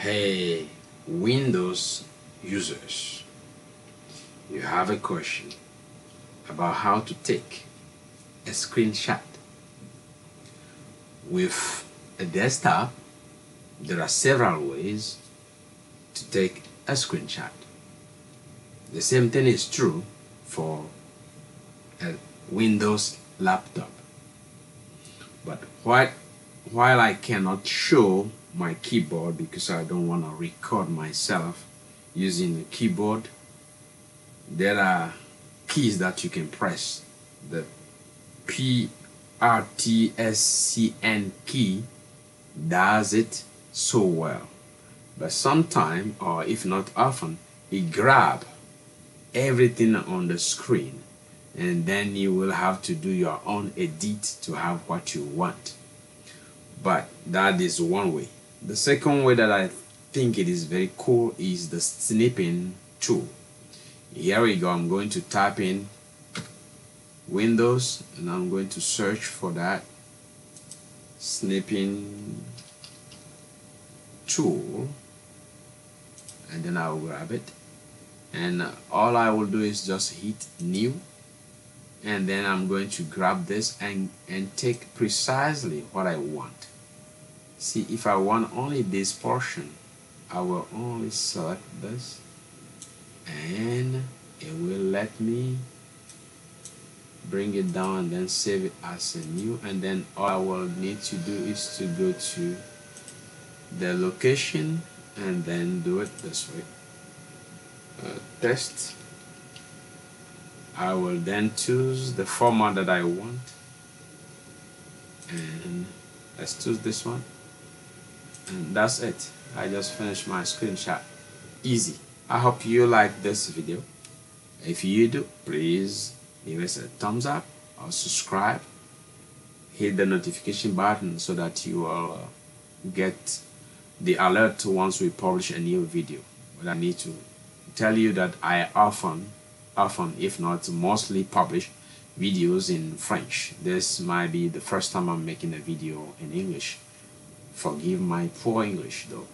Hey, Windows users, you have a question about how to take a screenshot. With a desktop, there are several ways to take a screenshot. The same thing is true for a Windows laptop. But while I cannot show my keyboard because I don't want to record myself using the keyboard, there are keys that you can press. The PrtScn key does it so well, but sometimes, or if not often, it grabs everything on the screen, and then you will have to do your own edit to have what you want. But that is one way. The second way that I think it is very cool is the snipping tool. Here we go. I'm going to type in Windows and I'm going to search for that snipping tool, and then I'll grab it, and all I will do is just hit new, and then I'm going to grab this and take precisely what I want. See, if I want only this portion, I will only select this and it will let me bring it down and then save it as a new, and then all I will need to do is to go to the location and then do it this way. Test. I will then choose the format that I want, and let's choose this one, and that's it. I just finished my screenshot. Easy. I hope you like this video. If you do, please give us a thumbs up or subscribe. Hit the notification button so that you will get the alert once we publish a new video. But I need to tell you that I often, if not mostly, publish videos in French. This might be the first time I'm making a video in English. Forgive my poor English though.